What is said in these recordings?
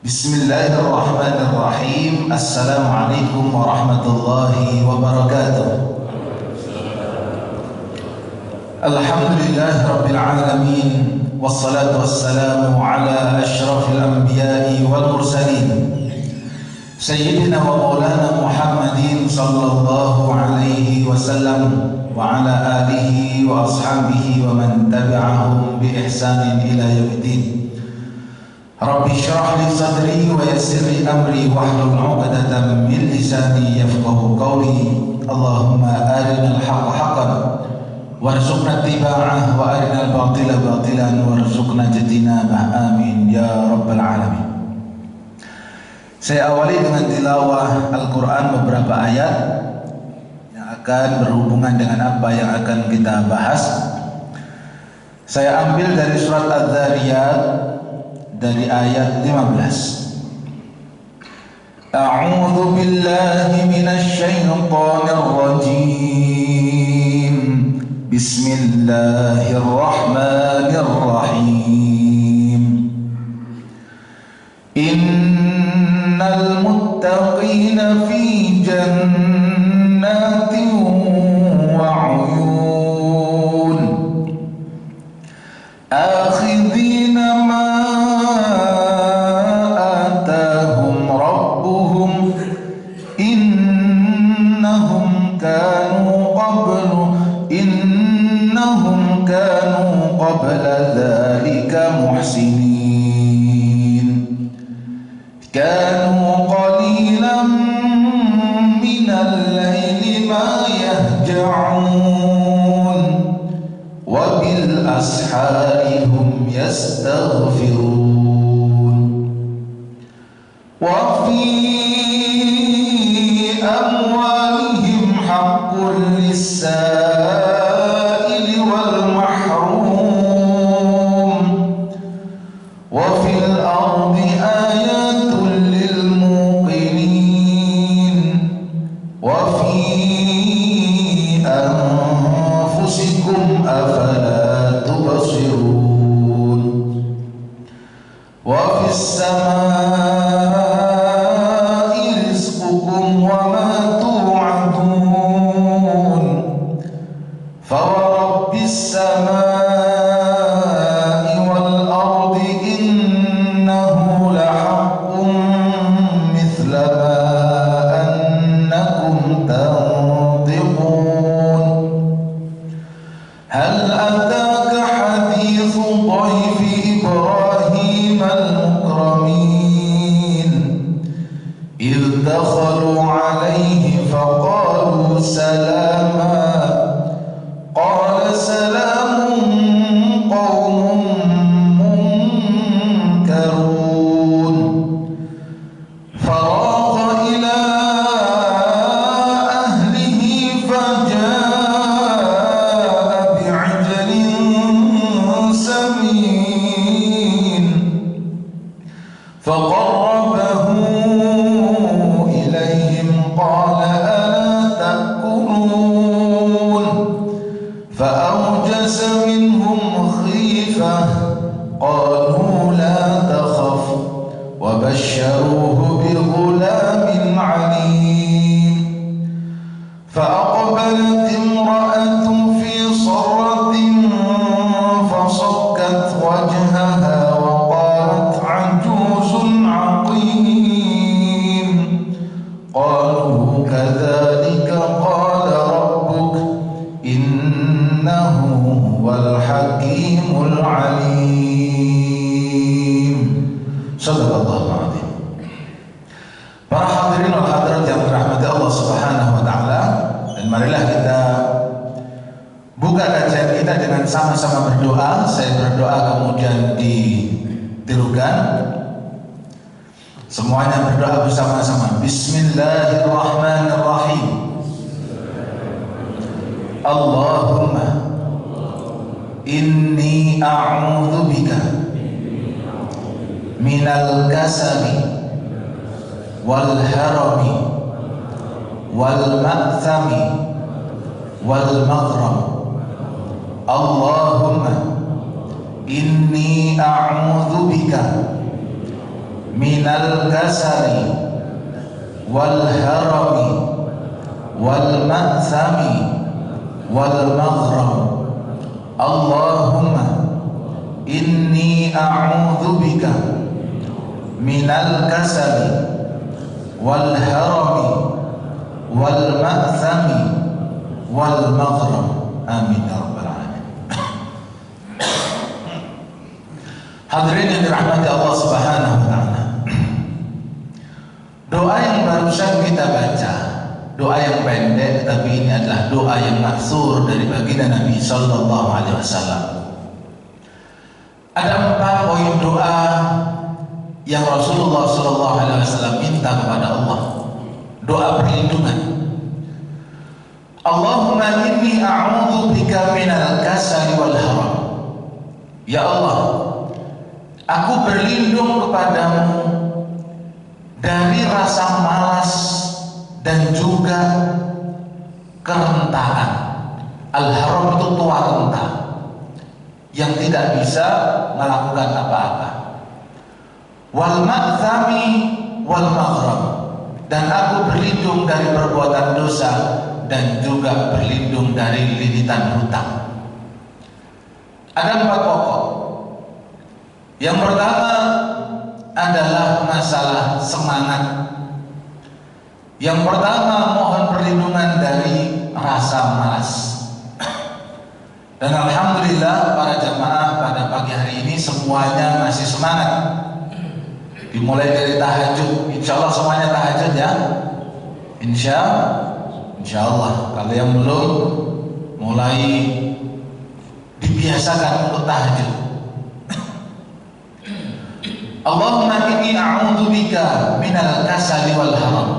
Bismillahirrahmanirrahim. Assalamualaikum warahmatullahi wabarakatuh. Alhamdulillahi rabbil alamin. Wassalatu wassalamu ala asyrafil anbiya'i wal mursalin Sayyidina wa maulana Muhammadin sallallahu alaihi wasallam wa ala alihi wa ashabihi wa man tabi'ahum bi ihsanin ila yaumiddin. Rabbi syrah li sadri wa yassir li amri wahlul 'uqdatam min lisani yafqahu qawli. Allahumma arinal haqqa haqqan warzuqna ittiba'ah wa arinal batila batilan warzuqna ijtinabah. Amin ya rabbal alamin. Saya awali dengan tilawah Al-Quran beberapa ayat yang akan berhubungan dengan apa yang akan kita bahas. Saya ambil dari surat Adz-Dzariyat dari ayat 15. A'udzu billahi minasy syaithanir rajim. Bismillahirrahmanirrahim. Innal muttaqina fi jannatin wa 'uyun akhidhina ma qabla dhalika muhsinin kanu qalilan minal layli ma yahja'un wa bil ashari hum yastaghfirun wa fi amwalihim haqqul lis-sa'ili wal mahrum وفي الأرض آيات للموقنين وفي أنفسكم أفلا تبصرون وفي السماء رزقكم وما توعدون فورب السماء دخلوا عليه فقالوا سلاما قال سلام قوم منكرون فراغ إلى أهله فجاء بعجل سمين فقربه قال ألا تأكلون فأوجس منهم خيفة قالوا لا تخف وبشروه بغلام عليم فأقبلت امرأة في صرة فصكت وجهها وقالت عجوز عقيم قالوا كذلك قال ربك إنه هو الحكيم العليم. Shadaqallahul adzim. Para hadirin wal hadirat yang dirahmati Allah Subhanahu wa taala, dan marilah kita buka kajian kita dengan sama-sama berdoa. Saya berdoa kemudian ditirukan. Semuanya berdoa bersama-sama. Bismillahirrahmanirrahim. Allahumma inni a'udzu bika minal kasali wal harami wal ma'thami wal maghram. Allahumma inni a'udzu bika minal kasali wal harami wal ma'thami wal maghram. Allahumma inni a'udzu bika minal kasali wal harami wal ma'thami wal maghram. Amin ya rabbal alamin. Hadirin yang dirahmati Allah Subhanahu wa taala. Doa yang barusan kita baca, doa yang pendek tapi ini adalah doa yang maksur dari baginda Nabi sallallahu alaihi wasallam. Ada 4 poin doa yang Rasulullah sallallahu alaihi wasallam minta kepada Allah. Doa perlindungan. Allahumma inni a'udzu bika minal kasali wal haram. Ya Allah, aku berlindung kepadamu dari rasa malas dan juga kerentaan. Al-haram itu tua renta yang tidak bisa melakukan apa-apa. Wal ma'thami wal maghram, dan aku berlindung dari perbuatan dosa dan juga berlindung dari lilitan hutang. Ada 4 pokok. Yang pertama adalah masalah semangat. Yang pertama mohon perlindungan dari rasa malas. Dan alhamdulillah para jamaah pada pagi hari ini semuanya masih semangat. Dimulai dari tahajud. Insya Allah semuanya tahajud ya. Insya Allah. Kalau yang belum, mulai dibiasakan untuk tahajud. Allahumma inni a'udzu bika minal kasali wal haram.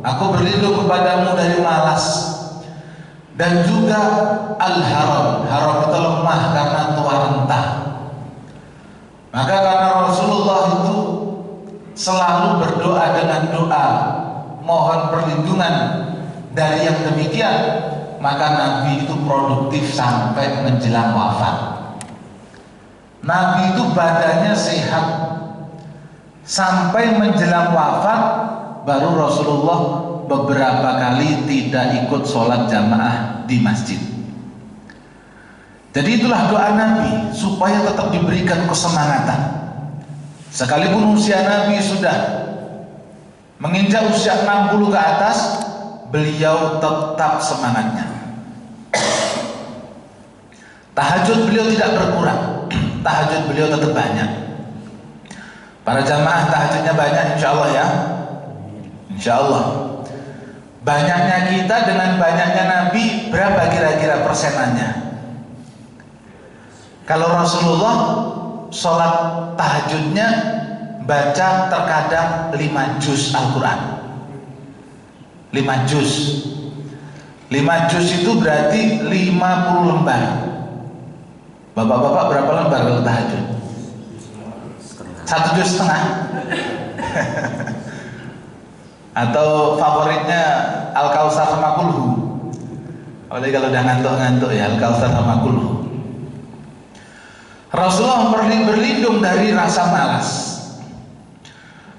Aku berlindung kepadamu dari malas dan juga al-haram. Haram itu lemah karena tua renta. Maka karena Rasulullah itu selalu berdoa dengan doa mohon perlindungan dari yang demikian, maka Nabi itu produktif sampai menjelang wafat. Nabi itu badannya sehat sampai menjelang wafat. Baru Rasulullah beberapa kali tidak ikut sholat jamaah di masjid. Jadi itulah doa Nabi supaya tetap diberikan kesemangatan. Sekalipun usia Nabi sudah menginjak usia 60 ke atas, beliau tetap semangatnya. Tahajud beliau tidak berkurang, tahajud beliau tetap banyak. Para jamaah tahajudnya banyak insya Allah ya. Insya Allah. Banyaknya kita dengan banyaknya Nabi, berapa kira-kira persenannya? Kalau Rasulullah sholat tahajudnya baca terkadang 5 juz Al-Quran. 5 juz. 5 juz itu berarti 50 lembar. Bapak-bapak berapa lembar kalau tahajud? 1,5 juz. Atau favoritnya Al-Kautsar sama Kulhu. Oleh kalau udah ngantuk-ngantuk ya Al-Kautsar sama Kulhu. Rasulullah berlindung dari rasa malas.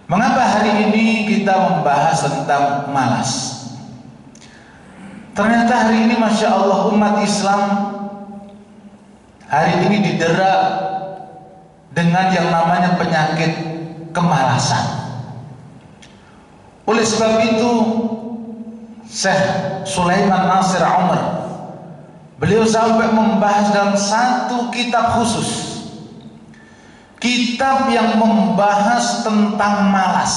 Mengapa hari ini kita membahas tentang malas? Ternyata hari ini Masya Allah umat Islam hari ini didera dengan yang namanya penyakit kemalasan. Oleh sebab itu Syekh Sulaiman Nasir Umar beliau sampai membahas dalam satu kitab khusus, kitab yang membahas tentang malas,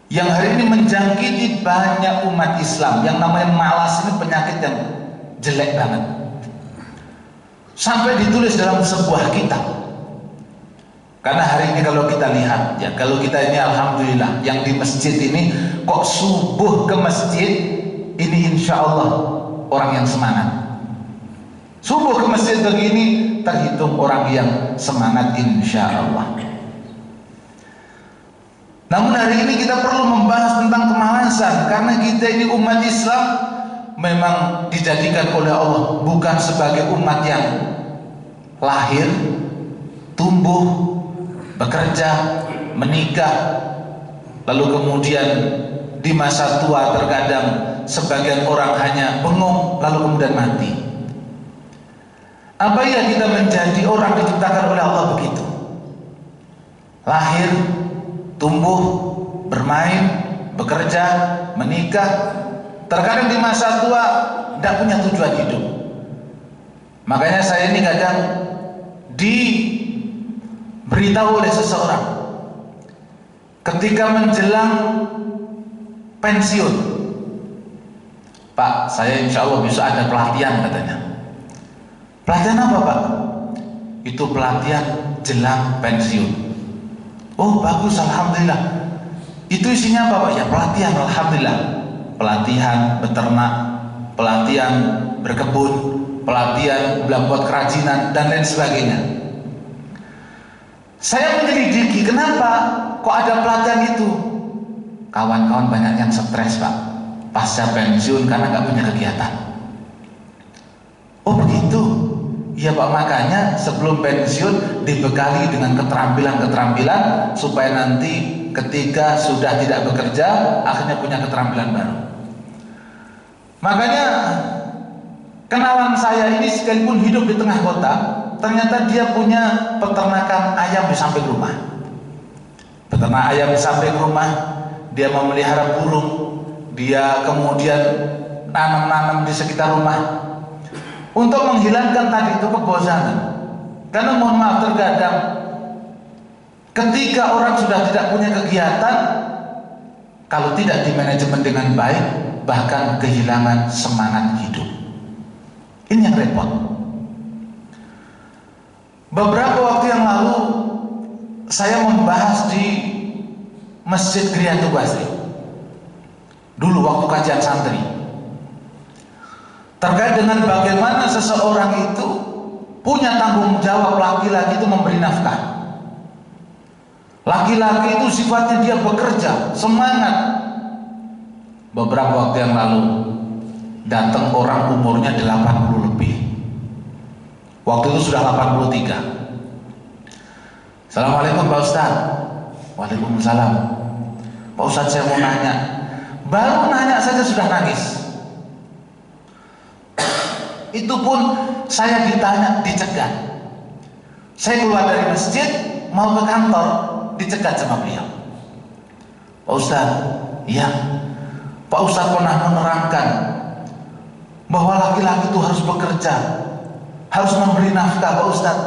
yang hari ini menjangkiti banyak umat Islam. Yang namanya malas ini penyakit yang jelek banget, sampai ditulis dalam sebuah kitab. Karena hari ini kalau kita lihat ya, kalau kita ini alhamdulillah yang di masjid ini kok subuh ke masjid ini insya Allah orang yang semangat. Subuh ke masjid begini terhitung orang yang semangat insya Allah. Namun hari ini kita perlu membahas tentang kemalasan, karena kita ini umat Islam memang dijadikan oleh Allah bukan sebagai umat yang lahir, tumbuh, bekerja, menikah, lalu kemudian di masa tua terkadang sebagian orang hanya bengong lalu kemudian mati. Apa ya kita menjadi orang diciptakan oleh Allah begitu? Lahir, tumbuh, bermain, bekerja, menikah, terkadang di masa tua tidak punya tujuan hidup. Makanya saya ini kadang diberitahu oleh seseorang ketika menjelang pensiun, Pak, saya insya Allah bisa ada pelatihan katanya. Pelatihan apa Pak? Itu pelatihan jelang pensiun. Oh bagus, alhamdulillah. Itu isinya apa Pak? Ya pelatihan, alhamdulillah. Pelatihan beternak, pelatihan berkebun, pelatihan membuat kerajinan dan lain sebagainya. Saya menyelidiki kenapa kok ada pelatihan itu. Kawan-kawan banyak yang stres Pak, pasca pensiun karena nggak punya kegiatan. Oh begitu. Ya Pak, makanya sebelum pensiun dibekali dengan keterampilan-keterampilan supaya nanti ketika sudah tidak bekerja akhirnya punya keterampilan baru. Makanya kenalan saya ini sekalipun hidup di tengah kota, ternyata dia punya peternakan ayam di samping rumah. Peternak ayam di samping rumah, dia memelihara burung, dia kemudian nanam-nanam di sekitar rumah. Untuk menghilangkan tadi itu kebosanan. Karena mohon maaf terkadang ketika orang sudah tidak punya kegiatan, kalau tidak dimanajemen dengan baik, bahkan kehilangan semangat hidup. Ini yang repot. Beberapa waktu yang lalu saya membahas di Masjid Griyantu Basri. Dulu waktu kajian santri. Terkait dengan bagaimana seseorang itu punya tanggung jawab, laki-laki itu memberi nafkah. Laki-laki itu sifatnya dia bekerja, semangat. Beberapa waktu yang lalu datang orang umurnya 80 lebih. Waktu itu sudah 83. Assalamualaikum Pak Ustaz. Waalaikumsalam. Pak Ustaz, saya mau nanya. Baru nanya saja sudah nangis. Itu pun saya ditanya, dicegat. Saya keluar dari masjid mau ke kantor, dicegat sama beliau. Pak Ustaz, iya. Pak Ustaz pernah menerangkan bahwa laki-laki itu harus bekerja, harus memberi nafkah Pak Ustaz.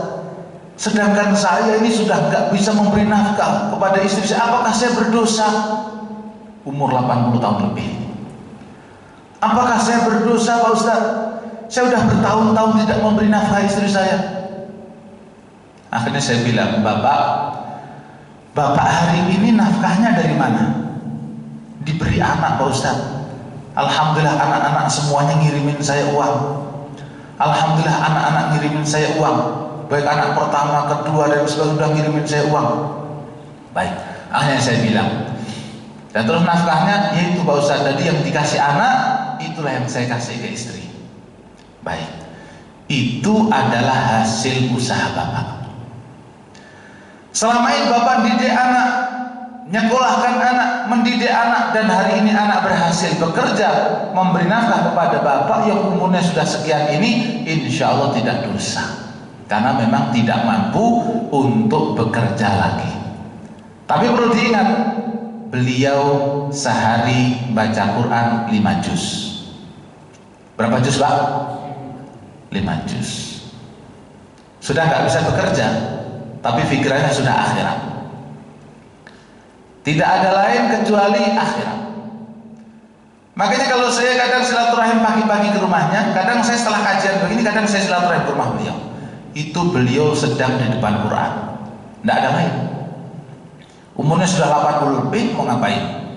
Sedangkan saya ini sudah nggak bisa memberi nafkah kepada istri saya. Apakah saya berdosa? Umur 80 tahun lebih. Apakah saya berdosa Pak Ustaz? Saya sudah bertahun-tahun tidak memberi nafkah istri saya. Akhirnya saya bilang, Bapak hari ini nafkahnya dari mana? Diberi anak Pak Ustaz. Alhamdulillah anak-anak semuanya ngirimin saya uang. Alhamdulillah anak-anak ngirimin saya uang. Baik anak pertama, kedua dan sebagainya sudah ngirimin saya uang. Baik, akhirnya saya bilang. Dan terus nafkahnya yaitu Pak Ustaz, tadi yang dikasih anak itulah yang saya kasih ke istri. Baik, itu adalah hasil usaha Bapak. Selama ini Bapak didik anak, nyekolahkan anak, mendidik anak, dan hari ini anak berhasil bekerja, memberi nafkah kepada Bapak yang umurnya sudah sekian ini, insya Allah tidak dosa. Karena memang tidak mampu untuk bekerja lagi. Tapi perlu diingat, beliau sehari baca Quran 5 juz. Berapa juz Pak? 5 juz. Sudah nggak bisa bekerja, tapi pikirannya sudah akhirat. Tidak ada lain kecuali akhirat. Makanya kalau saya kadang silaturahim pagi-pagi ke rumahnya, kadang saya setelah kajian begini, kadang saya silaturahim ke rumah beliau. Itu beliau sedang di depan Quran. Tidak ada lain. Umurnya sudah 80 lebih, mau ngapain?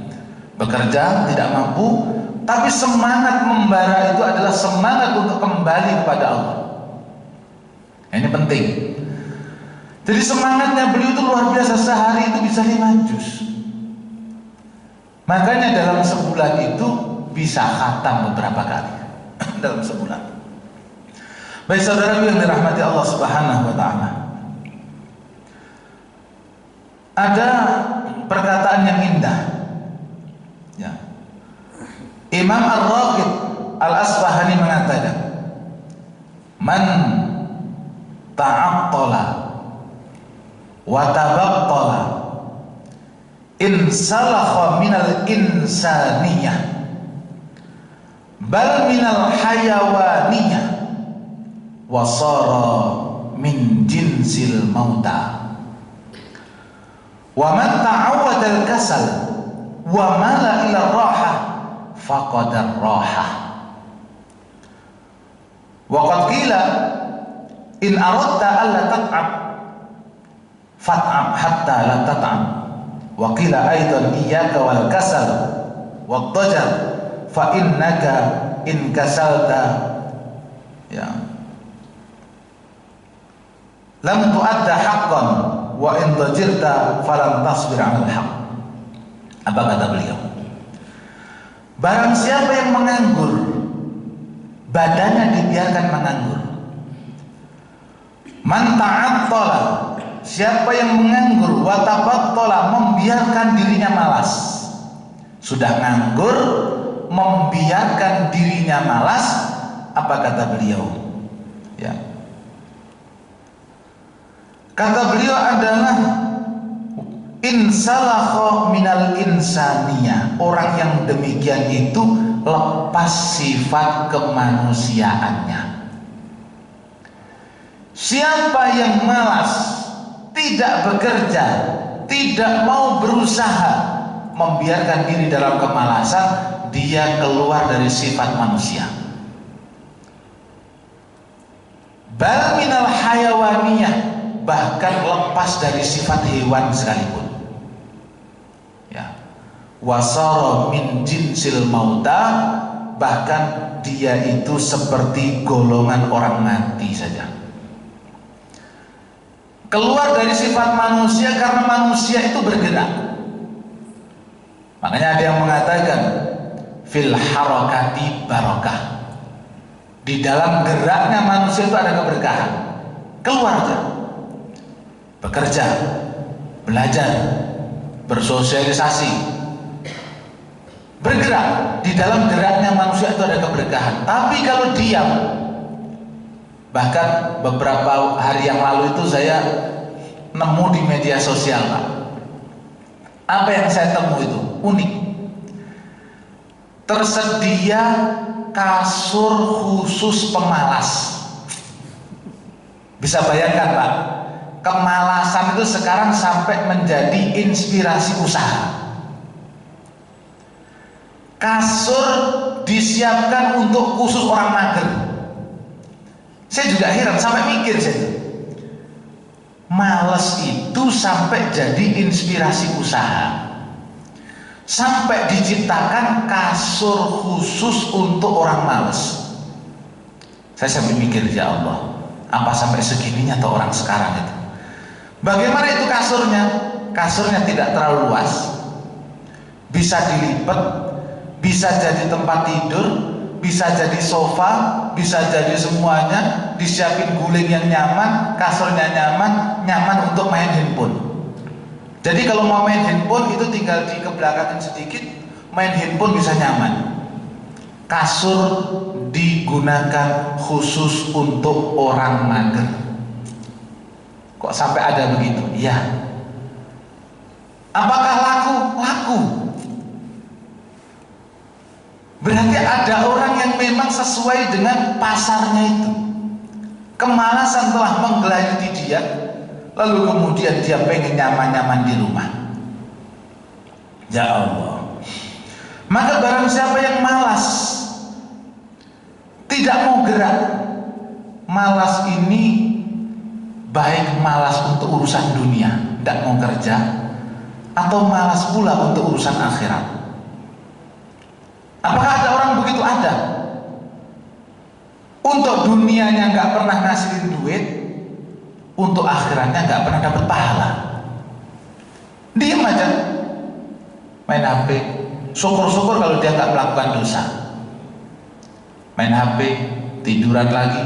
Bekerja, tidak mampu, tapi semangat membara itu adalah semangat untuk kembali kepada Allah. Ini penting. Jadi semangatnya beliau itu luar biasa, sehari itu bisa 5 juz. Makanya dalam sebulan itu bisa khatam beberapa kali. Dalam sebulan. Baik saudara yang dirahmati Allah Subhanahu wa taala. Ada perkataan yang indah, ya. Imam Ar-Raghib Al-Asbahani mengatakan, man ta'attala wa tabattala in salakha minal insaniyah bal minal hayawaniyah wa sara min jinsil mauta. Wa man ta'awwada al-kasal wa mala ila raha faqad ar-raha. Wa qad qila in aradta alla tat'ab fat'ab hatta la tat'ab. Wa qila aidan iyyaka wal kasal wa dhajar fa innaka in kasalta ya lam tu'adda haqqan wa in dhajirta falam tasbir 'alal haqq. Apa kata beliau? Barang siapa yang menganggur, badannya dibiarkan menganggur. Man ta'attala, siapa yang menganggur, wa tabattala, membiarkan dirinya malas. Sudah nganggur, membiarkan dirinya malas, apa kata beliau? Ya. Kata beliau adalah insalakha minal insaniyah. Orang yang demikian itu lepas sifat kemanusiaannya. Siapa yang malas, tidak bekerja, tidak mau berusaha, membiarkan diri dalam kemalasan, dia keluar dari sifat manusia. Bal minal hayawaniyah, bahkan lepas dari sifat hewan sekalipun. Ya. Wasara min jinsil mauta, bahkan dia itu seperti golongan orang mati saja. Keluar dari sifat manusia karena manusia itu bergerak. Makanya ada yang mengatakan fil harakati barakah. Di dalam geraknya manusia itu ada keberkahan. Keluar aja. Bekerja, belajar, bersosialisasi, bergerak. Di dalam geraknya manusia itu ada keberkahan. Tapi kalau diam, bahkan beberapa hari yang lalu itu saya nemu di media sosial, Pak. Apa yang saya temu itu unik. Tersedia kasur khusus pemalas. Bisa bayangkan, Pak, kemalasan itu sekarang sampai menjadi inspirasi usaha. Kasur disiapkan untuk khusus orang mager. Saya juga heran, sampai mikir saya. Males itu sampai jadi inspirasi usaha. Sampai diciptakan kasur khusus untuk orang males. Saya sampai mikir, ya Allah, apa sampai segininya atau orang sekarang itu? Bagaimana itu kasurnya? Kasurnya tidak terlalu luas, bisa dilipat, bisa jadi tempat tidur, bisa jadi sofa, bisa jadi semuanya. Disiapin guling yang nyaman, kasurnya nyaman, nyaman untuk main handphone. Jadi kalau mau main handphone itu tinggal dikebelakangin sedikit, main handphone bisa nyaman. Kasur digunakan khusus untuk orang mager. Kok sampai ada begitu? Iya. Apakah laku? Laku. Berarti ada orang yang memang sesuai dengan pasarnya itu. Kemalasan telah menggelayuti dia, lalu kemudian dia pengen nyaman-nyaman di rumah. Ya Allah. Maka barang siapa yang malas, tidak mau gerak, malas ini baik malas untuk urusan dunia, tidak mau kerja, atau malas pula untuk urusan akhirat. Apakah ada orang begitu? Ada. Untuk dunianya nggak pernah ngasihin duit, untuk akhiratnya nggak pernah dapat pahala. Diam aja, main HP. Syukur-syukur kalau dia nggak melakukan dosa. Main HP, tiduran lagi,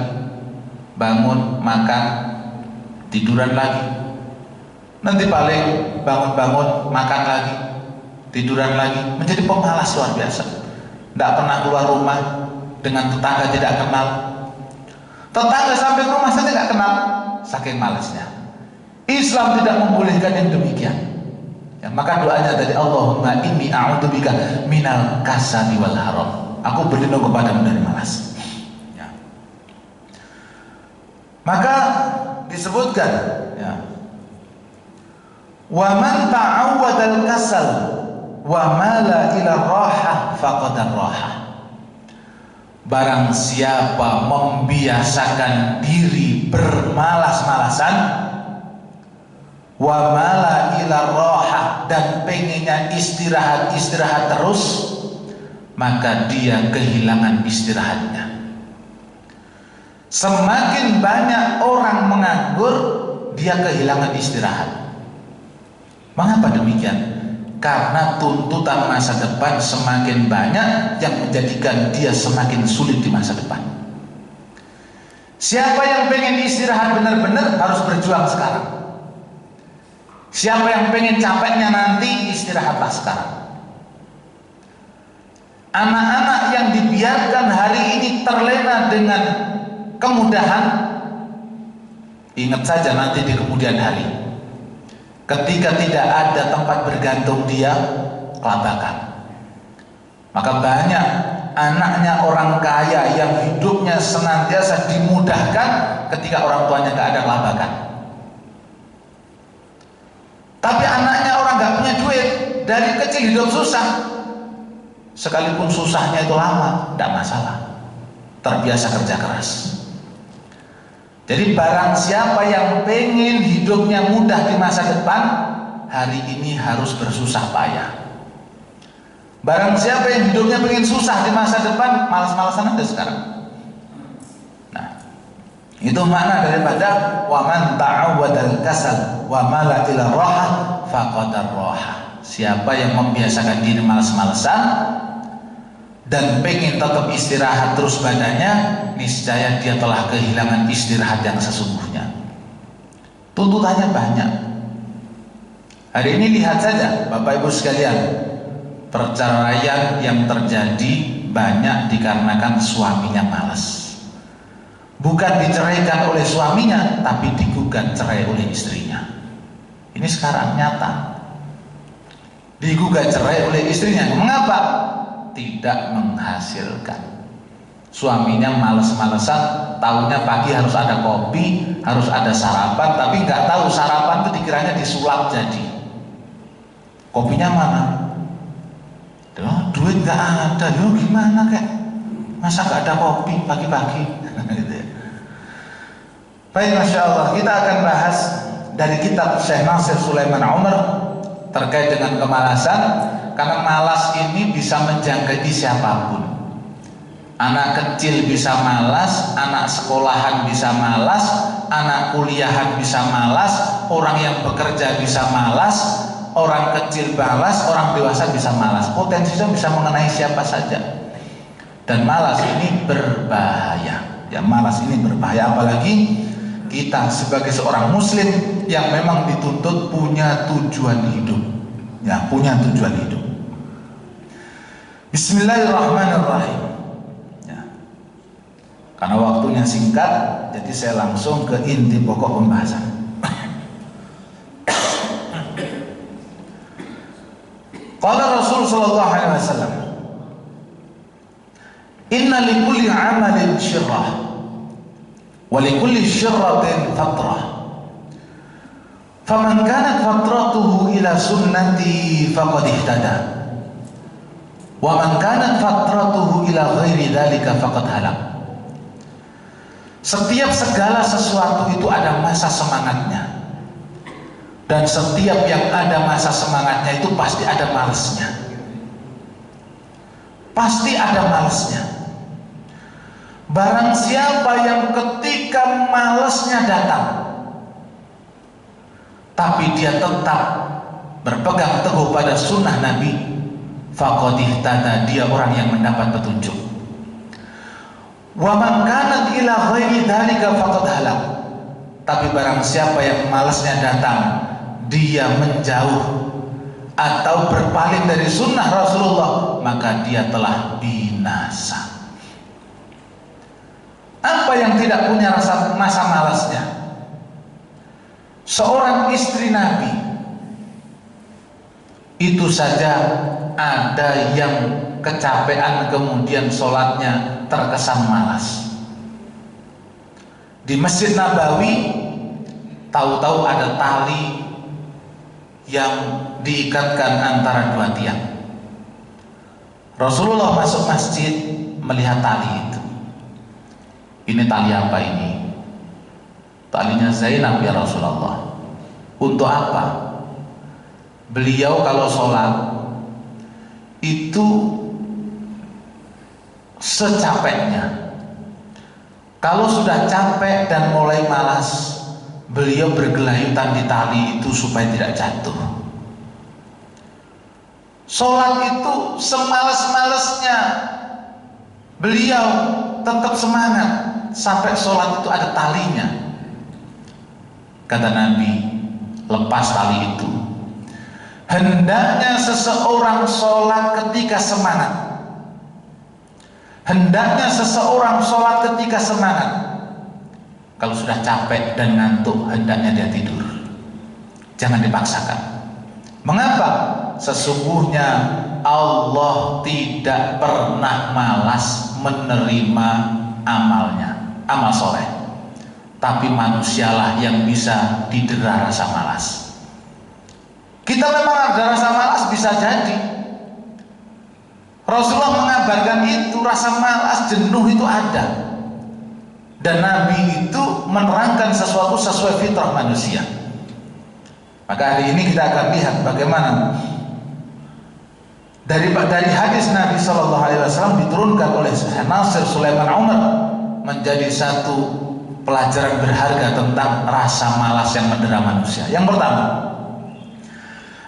bangun, makan, tiduran lagi. Nanti paling bangun-bangun, makan lagi, tiduran lagi, menjadi pemalas luar biasa. Tidak pernah keluar rumah, dengan tetangga tidak kenal. Tetangga sampai ke rumah saja tidak kenal, saking malasnya. Islam tidak membolehkan yang demikian. Ya, maka doanya dari Allahumma inni a'udzubika minal kasali wal haram. Aku berlindung kepadamu dari malas. Ya. Maka disebutkan, ya, wa man ta'awwadal kasal wa mala ila rahah faqad rahah. Barang siapa membiasakan diri bermalas-malasan, wa mala ila rahah, dan pengennya istirahat terus, maka dia kehilangan istirahatnya. Semakin banyak orang menganggur, dia kehilangan istirahat. Mengapa demikian? Karena tuntutan masa depan semakin banyak yang menjadikan dia semakin sulit di masa depan. Siapa yang pengen istirahat benar-benar harus berjuang sekarang. Siapa yang pengen capeknya nanti, istirahatlah sekarang. Anak-anak yang dibiarkan hari ini terlena dengan kemudahan, ingat saja nanti di kemudian hari, ketika tidak ada tempat bergantung dia, kelabakan. Maka banyak anaknya orang kaya yang hidupnya senantiasa dimudahkan ketika orang tuanya tidak ada kelabakan. Tapi anaknya orang nggak punya duit, dari kecil hidup susah, sekalipun susahnya itu lama, tidak masalah, terbiasa kerja keras. Jadi barang siapa yang pengen hidupnya mudah di masa depan, hari ini harus bersusah payah. Barang siapa yang hidupnya pengen susah di masa depan, malas-malasan aja sekarang. Nah, itu makna daripada wa man ta'awwadal kasal wa mala ila rahah faqad rahah. Siapa yang membiasakan diri malas-malasan dan pengen tetap istirahat terus badannya, niscaya dia telah kehilangan istirahat yang sesungguhnya. Tuntutannya banyak. Hari ini lihat saja Bapak Ibu sekalian, perceraian yang terjadi banyak dikarenakan suaminya malas. Bukan diceraikan oleh suaminya, tapi digugat cerai oleh istrinya. Ini sekarang nyata. Digugat cerai oleh istrinya. Mengapa? Tidak menghasilkan. Suaminya males-malesan, tahunya pagi harus ada kopi, harus ada sarapan, tapi nggak tahu sarapan itu dikiranya disulap jadi. Kopinya mana? Duit nggak ada, yo gimana kek? Masa nggak ada kopi pagi-pagi? Gitu ya. Baik, Masya Allah, kita akan bahas dari kitab Syekh Nasir Sulaiman Umar terkait dengan kemalasan. Karena malas ini bisa menjangkiti siapapun. Anak kecil bisa malas, anak sekolahan bisa malas, anak kuliahan bisa malas, orang yang bekerja bisa malas, orang kecil malas, orang dewasa bisa malas. Potensinya bisa mengenai siapa saja. Dan malas ini berbahaya. Ya, malas ini berbahaya, apalagi kita sebagai seorang muslim yang memang dituntut punya tujuan hidup. Ya, punya tujuan hidup. Bismillahirrahmanirrahim. Ya. Karena waktunya singkat, jadi saya langsung ke inti pokok pembahasan. Qala Rasul sallallahu alaihi wasallam, "Inna likulli 'amalin syirrah wa likulli syirratin fatrah. Faman kanat fatratuhu ila sunnati faqad ihtada. Wa man kanat fatratuhu ila ghairi dzalika faqad halak." Setiap segala sesuatu itu ada masa semangatnya. Dan setiap yang ada masa semangatnya itu pasti ada malesnya. Pasti ada malesnya. Barang siapa yang ketika malesnya datang, tapi dia tetap berpegang teguh pada sunnah Nabi, faqad ihtada, dia orang yang mendapat petunjuk. Wa man kanat ila ghairi dzalika faqad halak. Tapi barang siapa yang malasnya datang dia menjauh atau berpaling dari sunnah Rasulullah, maka dia telah binasa. Apa yang tidak punya masa malasnya? Seorang istri Nabi itu saja ada yang kecapean kemudian sholatnya terkesan malas. Di Masjid Nabawi tahu-tahu ada tali yang diikatkan antara dua tiang. Rasulullah masuk masjid melihat tali itu. Ini tali apa ini? Talinya Zainab ya Rasulullah. Untuk apa? Beliau kalau sholat itu secapeknya. Kalau sudah capek dan mulai malas, beliau bergelayutan di tali itu supaya tidak jatuh. Sholat itu semalas-malasnya, beliau tetap semangat sampai sholat itu ada talinya. Kata Nabi, lepas tali itu. Hendaknya seseorang sholat ketika semangat. Hendaknya seseorang sholat ketika semangat. Kalau sudah capek dan ngantuk, hendaknya dia tidur. Jangan dipaksakan. Mengapa? Sesungguhnya Allah tidak pernah malas menerima amalnya, amal soleh. Tapi manusialah yang bisa didera rasa malas. Kita memang ada rasa malas, bisa jadi. Rasulullah mengabarkan itu, rasa malas, jenuh itu ada. Dan Nabi itu menerangkan sesuatu sesuai fitrah manusia. Maka hari ini kita akan lihat bagaimana dari hadis Nabi Shallallahu Alaihi Wasallam diturunkan oleh Nasir Sulaiman Umar menjadi satu pelajaran berharga tentang rasa malas yang mendera manusia. Yang pertama,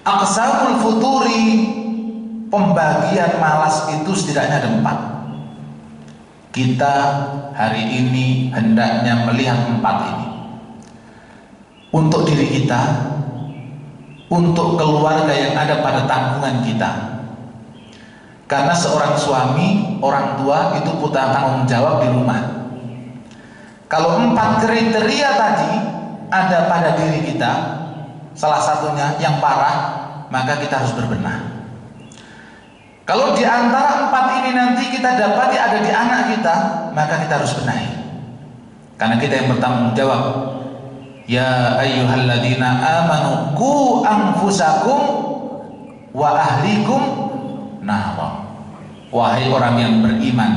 aqsamul futuri, pembagian malas itu setidaknya ada 4. Kita hari ini hendaknya melihat 4 ini. Untuk diri kita, untuk keluarga yang ada pada tanggungan kita. Karena seorang suami, orang tua itu punya tanggung jawab di rumah. Kalau 4 kriteria tadi ada pada diri kita, salah satunya yang parah, maka kita harus berbenah. Kalau di antara 4 ini nanti kita dapati ada di anak kita, maka kita harus benahi. Karena kita yang bertanggung jawab. Ya ayyuhalladzina amanu qu anfusakum wa ahlikum nara. Wahai orang yang beriman,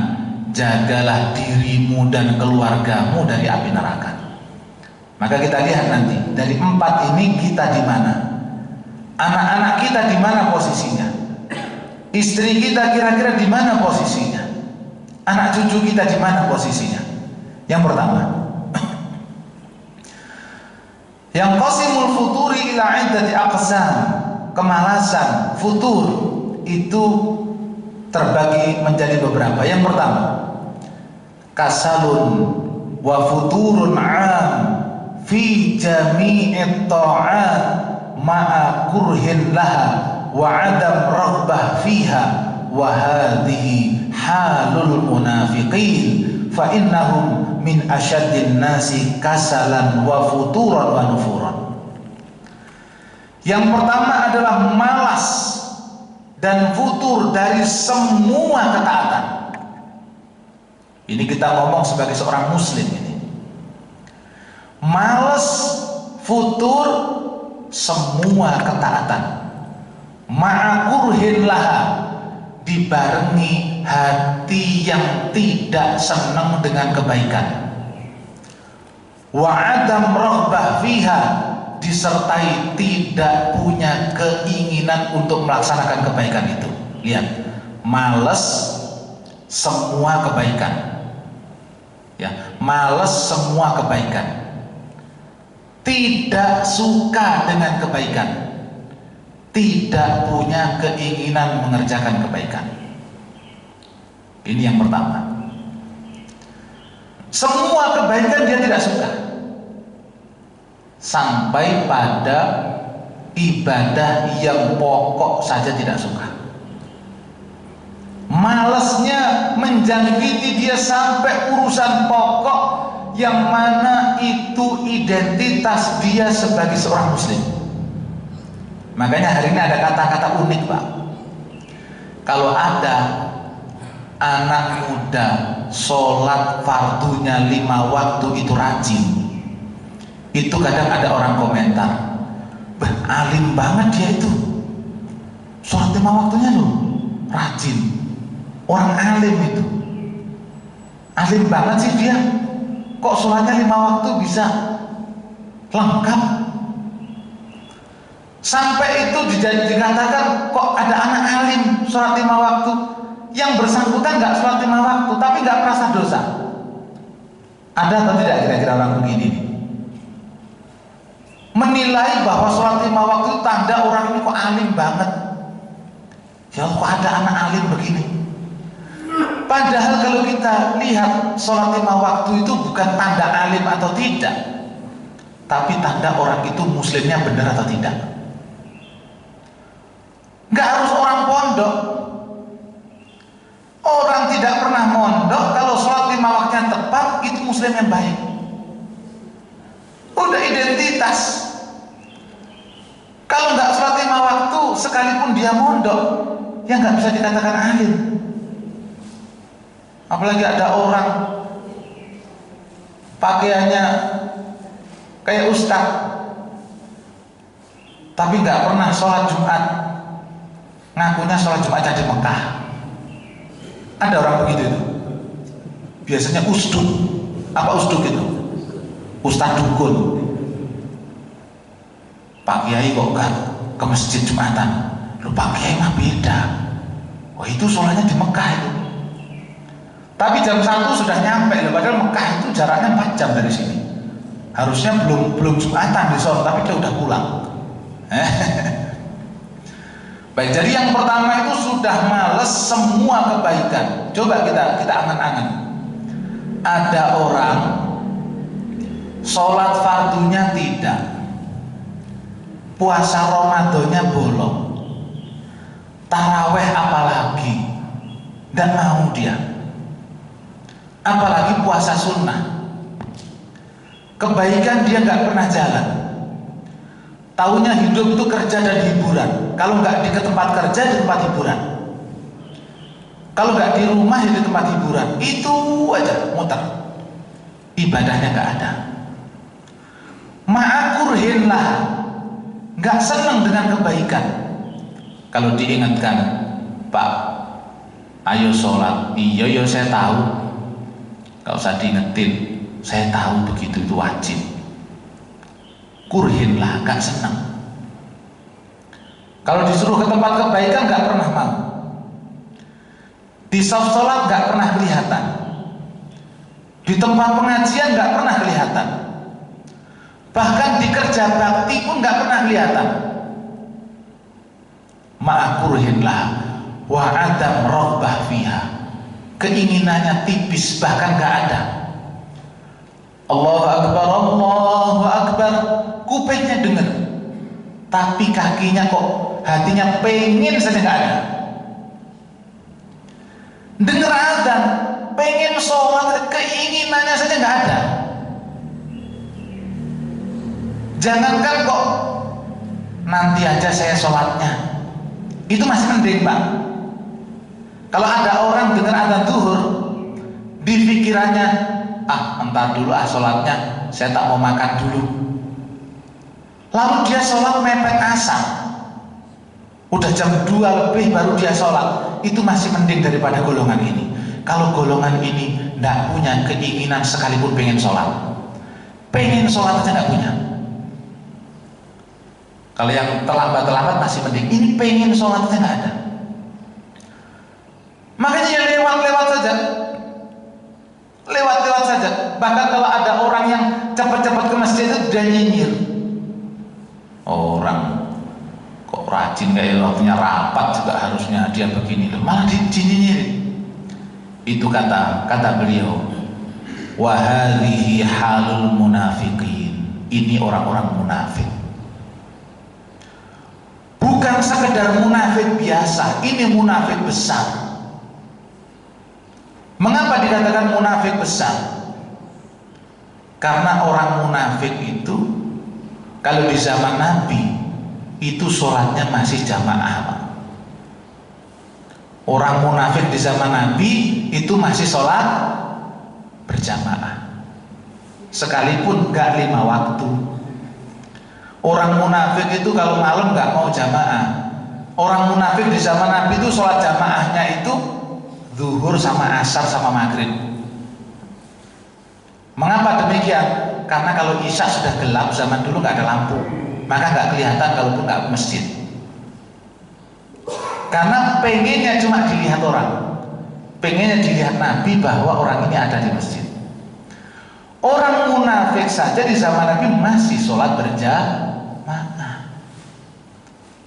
jagalah dirimu dan keluargamu dari api neraka. Maka kita lihat nanti dari 4 ini kita di mana? Anak-anak kita di mana posisinya? Istri kita kira-kira di mana posisinya? Anak cucu kita di mana posisinya? Yang pertama, yang qasimul futuri ila iddati aqsam, kemalasan futur itu terbagi menjadi beberapa. Yang pertama, kasalun wa futurun 'am fi jami'it ta'at ma'a kurhin laha wa 'adam raghbah fiha wa hadhihi halul munafiqin fa innahum min asyaddin nasi kasalan wa futuran wa nufuran. Yang pertama adalah malas dan futur dari semua ketaatan. Ini kita ngomong sebagai seorang muslim ini. Malas, futur, semua ketaatan. Ma'akurhin laha, dibarengi hati yang tidak senang dengan kebaikan. Wa adam raghbah fiha, disertai tidak punya keinginan untuk melaksanakan kebaikan itu. Lihat, males semua kebaikan. Ya, males semua kebaikan. Tidak suka dengan kebaikan. Tidak punya keinginan mengerjakan kebaikan. Ini yang pertama. Semua kebaikan dia tidak suka. Sampai pada ibadah yang pokok saja tidak suka. Malesnya menjangkiti dia sampai urusan pokok yang mana itu identitas dia sebagai seorang muslim. Makanya hari ini ada kata-kata unik, Pak. Kalau ada anak muda sholat fardunya 5 waktu itu rajin, itu kadang ada orang komentar, alim banget dia itu, sholat 5 waktunya loh rajin. Orang alim itu alim banget sih dia, kok sholatnya 5 waktu bisa lengkap. Sampai itu dikatakan kok ada anak alim sholat 5 waktu, yang bersangkutan nggak sholat 5 waktu tapi nggak merasa dosa. Ada atau tidak kira-kira orang begini nih? Menilai bahwa sholat 5 waktu itu tanda orang ini kok alim banget. Ya kok ada anak alim begini. Padahal kalau kita lihat sholat 5 waktu itu bukan tanda alim atau tidak, tapi tanda orang itu muslimnya benar atau tidak. Nggak harus orang pondok. Orang tidak pernah mondok, kalau sholat 5 waktunya tepat, itu muslim yang baik. Udah identitas. Kalau nggak sholat 5 waktu, sekalipun dia mondok, ya nggak bisa dikatakan alim. Apalagi ada orang pakaiannya kayak ustaz, tapi nggak pernah sholat Jumat, ngakunya sholat Jumat di Mekah. Ada orang begitu itu. Biasanya usduk. Apa usduk itu? Ustaz dukun. Pak Kiai kok nggak ke masjid Jumatan? Loh, Pak Kiai mah beda. Wah, itu sholatnya di Mekah itu. Tapi jam 1 sudah nyampe loh, padahal Mekah itu jaraknya 4 jam dari sini. Harusnya belum Jumatan di sana, tapi dia udah pulang. Baik, jadi yang pertama itu sudah males semua kebaikan. Coba kita angan-angan. Ada orang sholat fardunya tidak, puasa Ramadannya bolong, taraweh apalagi, dan mau dia. Apalagi puasa sunnah, kebaikan dia nggak pernah jalan. Taunya hidup itu kerja dan hiburan. Kalau nggak di tempat kerja, di tempat hiburan. Kalau nggak di rumah, di tempat hiburan. Itu aja muter. Ibadahnya nggak ada. Ma'akurhin lah, nggak senang dengan kebaikan. Kalau diingatkan, Pak, ayo sholat. Iya, saya tahu. Gak usah diingetin, saya tahu begitu itu wajib. Kurhin lah, gak senang. Kalau disuruh ke tempat kebaikan gak pernah mau. Di saf sholat gak pernah kelihatan. Di tempat pengajian gak pernah kelihatan. Bahkan di kerja bakti pun gak pernah kelihatan. Ma'akurhin lah wa adam robbah fiha. Keinginannya tipis, bahkan gak ada. Allahu Akbar, Allahu Akbar, kupingnya dengar, tapi kakinya kok, hatinya pengen saja gak ada. Dengar azan, pengen sholat, keinginannya saja gak ada. Jangankan kok nanti aja saya sholatnya, itu masih mending, Pak. Kalau ada orang dengar azan zuhur, di pikirannya, entar dulu sholatnya, saya tak mau makan dulu. Lalu dia sholat mepet asar, udah jam 2 lebih baru dia sholat. Itu masih mending daripada golongan ini. Kalau golongan ini tidak punya keinginan sekalipun pengen sholat, pengen sholat aja tidak punya. Kalau yang terlambat masih mending, ini pengen sholat aja nggak ada. Makanya yang lewat-lewat saja, lewat-lewat saja. Bahkan kalau ada orang yang cepat-cepat ke masjid itu dia nyinyir. Orang kok rajin kayak waktunya rapat juga harusnya dia begini loh, malah dinyinyirin. Itu kata beliau, wa hadhihi halul munafiqin. Ini orang-orang munafik. bukan sekedar munafik biasa, ini munafik besar. Mengapa dikatakan munafik besar? Karena orang munafik itu kalau di zaman Nabi itu sholatnya masih jamaah. Orang munafik di zaman Nabi itu masih sholat berjamaah, sekalipun gak 5 waktu. Orang munafik itu kalau malam gak mau jamaah. Orang munafik di zaman Nabi itu sholat jamaahnya itu zuhur sama asar sama maghrib. Mengapa demikian? Karena kalau isya sudah gelap, zaman dulu gak ada lampu, maka gak kelihatan kalaupun gak ke masjid. Karena pengennya cuma dilihat orang, pengennya dilihat Nabi bahwa orang ini ada di masjid. Orang munafik saja di zaman Nabi masih sholat berjamaah.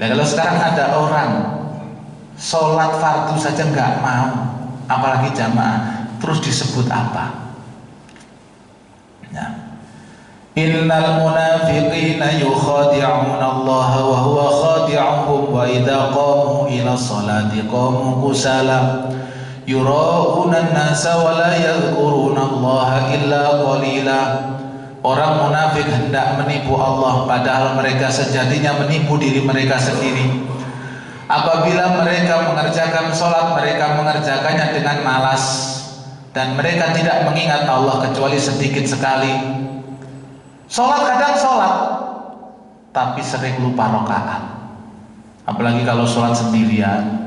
Nah, kalau sekarang ada orang sholat fardu saja nggak mau, apalagi jamaah, terus disebut apa? Nah, innal munafiqina yukhadi'una Allah wa huwa khadi'uhum wa idza qamu ila sholati qamu kusala yura'una an-nasa wa la yadhkuruna Allah illa qalila. Orang munafik hendak menipu Allah, padahal mereka sejatinya menipu diri mereka sendiri. Apabila mereka mengerjakan sholat, mereka mengerjakannya dengan malas, dan mereka tidak mengingat Allah kecuali sedikit sekali. Sholat kadang sholat, tapi sering lupa rakaat. Apalagi kalau sholat sendirian.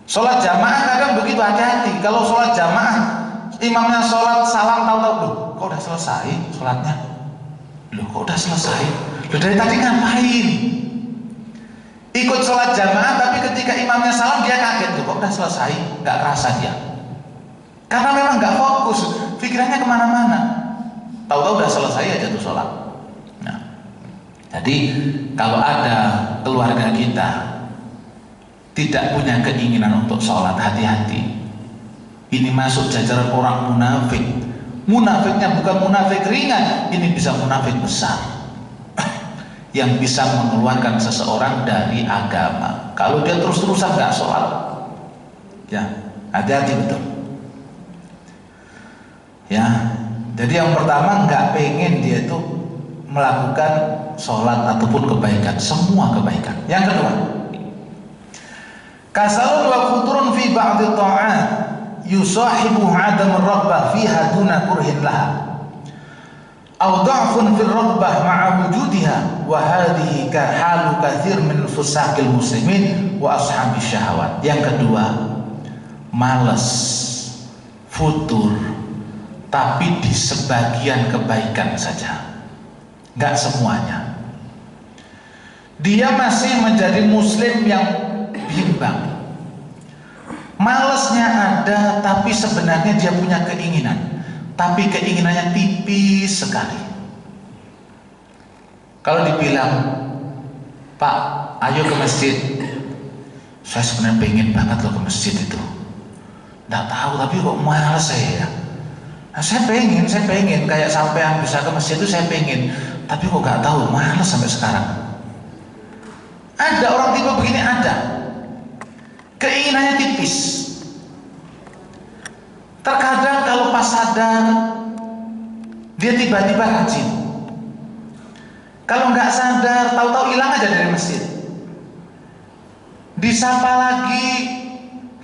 Sholat jamaah kadang begitu, hati-hati. Kalau sholat jamaah, imamnya sholat salam, tahu-tahu, loh kok udah selesai sholatnya? Loh kok udah selesai? Loh dari tadi ngapain? Ikut sholat jamaah tapi ketika imamnya salam dia kaget, loh kok udah selesai? Gak kerasa dia, karena memang gak fokus, pikirannya kemana-mana. Tahu-tahu udah selesai aja tuh sholat. Nah, jadi kalau ada keluarga kita tidak punya keinginan untuk sholat, hati-hati. Ini masuk jajaran orang munafik. Munafiknya bukan munafik ringan, ini bisa munafik besar yang bisa mengeluarkan seseorang dari agama kalau dia terus-terusan gak sholat. Ya, hati-hati betul. Ya, jadi yang pertama nggak pengen dia itu melakukan sholat ataupun kebaikan, semua kebaikan. Yang kedua, kasalun wa futurun fi ba'di ta'at yusahibu adam ar-rabbah fiha duna kurhin laha aw dha'fun fil rabbah ma'a wujudiha wa hadhihi ka halu katsir min fusaqil muslimin wa ashabis syahawat. Yang kedua, malas, futur, tapi di sebagian kebaikan saja, nggak semuanya. Dia masih menjadi muslim yang bimbang. Malesnya ada, tapi sebenarnya dia punya keinginan, tapi keinginannya tipis sekali. Kalau dibilang, Pak, ayo ke masjid, saya sebenarnya pengen banget loh ke masjid itu. Nggak tahu, tapi kok malas saya ya. Nah, saya pengen kayak sampean bisa ke masjid itu saya pengen, tapi kok nggak tahu, malas sampai sekarang. Ada orang tipe begini, ada. Keinginannya tipis. Terkadang kalau pas sadar dia tiba-tiba rajin. Kalau nggak sadar, tahu-tahu hilang aja dari masjid. Disapa lagi,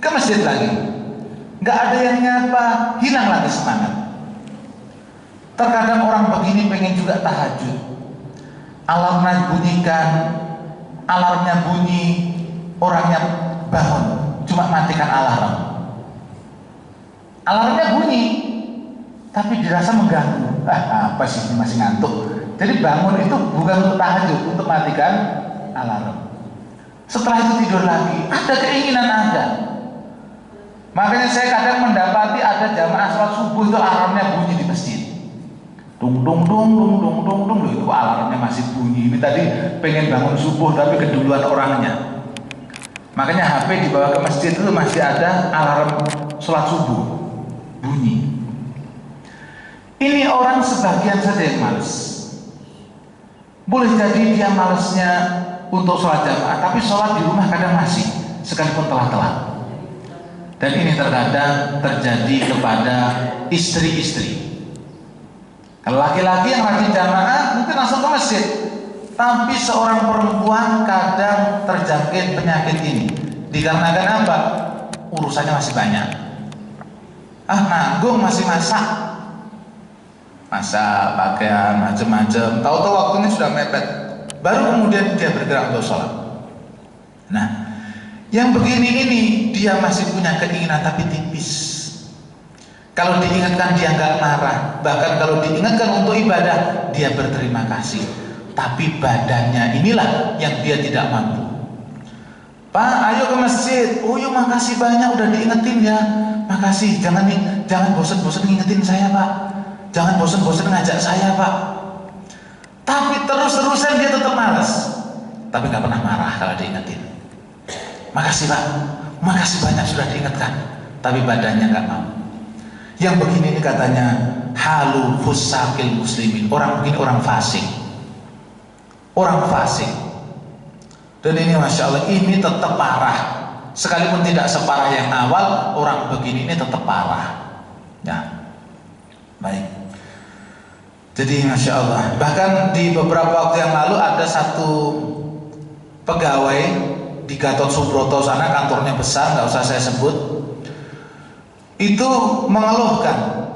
ke masjid lagi. Nggak ada yang nyapa, hilang lagi semangat. Terkadang orang begini pengen juga tahajud. Alarmnya bunyikan, alarmnya bunyi, orangnya bangun, cuma matikan alarm. Alarmnya bunyi, tapi dirasa mengganggu. Apa sih, ini masih ngantuk. Jadi bangun itu bukan untuk tahajud, untuk matikan alarm. Setelah itu tidur lagi, ada keinginan ada. Makanya saya kadang mendapati ada jamaah sholat subuh itu alarmnya bunyi di masjid. Dung dung dung dung dung dung dung, itu alarmnya masih bunyi. Ini tadi pengen bangun subuh tapi keduluan orangnya. Makanya HP dibawa ke masjid itu masih ada alarm sholat subuh bunyi. Ini orang sebagian saja yang males. Boleh jadi dia malesnya untuk sholat jamaah, tapi sholat di rumah kadang masih, sekalipun telat-telat. Dan ini terkadang terjadi kepada istri-istri. Kalau laki-laki yang rajin jamaah mungkin langsung ke masjid, tapi seorang perempuan kadang terjangkit penyakit ini dikarenakan apa? Urusannya masih banyak. Nanggung, masih masak pakaian macam-macam, tahu-tahu waktunya sudah mepet, baru kemudian dia bergerak untuk sholat. Nah, yang begini ini dia masih punya keinginan tapi tipis. Kalau diingatkan dia nggak marah, bahkan kalau diingatkan untuk ibadah dia berterima kasih. Tapi badannya inilah yang dia tidak mampu. Pak, ayo ke masjid. Oh yuk, makasih banyak udah diingetin ya. Makasih, jangan bosan-bosan ngingetin saya Pak. Jangan bosan-bosan ngajak saya Pak. Tapi terus-terusan dia tetap malas. Tapi nggak pernah marah kalau diingetin. Makasih Pak, makasih banyak sudah diingatkan. Tapi badannya nggak mau. Yang begini ini katanya halu fusakil muslimin. Orang begini orang fasik. Orang fasik. Dan ini Masya Allah, ini tetap parah. Sekalipun tidak separah yang awal, orang begini ini tetap parah. Ya, baik. Jadi Masya Allah, bahkan di beberapa waktu yang lalu ada satu pegawai di Gatot Subroto sana, kantornya besar, nggak usah saya sebut, itu mengeluhkan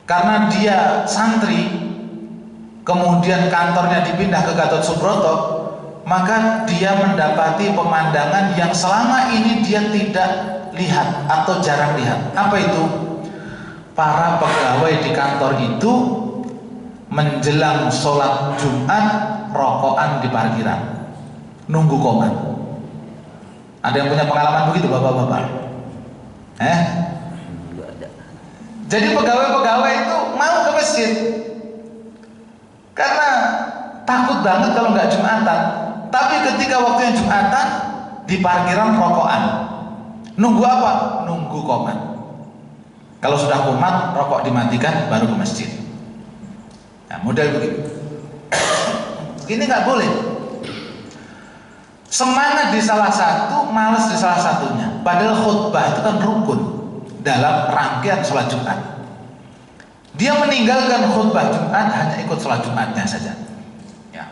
karena dia santri, kemudian kantornya dipindah ke Gatot Subroto, maka dia mendapati pemandangan yang selama ini dia tidak lihat atau jarang lihat. Apa itu? Para pegawai di kantor itu menjelang sholat Jumat rokokan di parkiran, nunggu komat. Ada yang punya pengalaman begitu bapak-bapak? Jadi pegawai-pegawai itu mau ke masjid karena takut banget kalau nggak Jumatan. Tapi ketika waktunya Jumatan di parkiran rokokan. Nunggu apa? Nunggu komat. Kalau sudah komat, rokok dimatikan baru ke masjid. Nah, model begitu. Ini nggak boleh. Semangat di salah satu, malas di salah satunya. Padahal khutbah itu kan rukun dalam rangkaian sholat Jumat. Dia meninggalkan khutbah Jumat, hanya ikut sholat Jumatnya saja. Ya,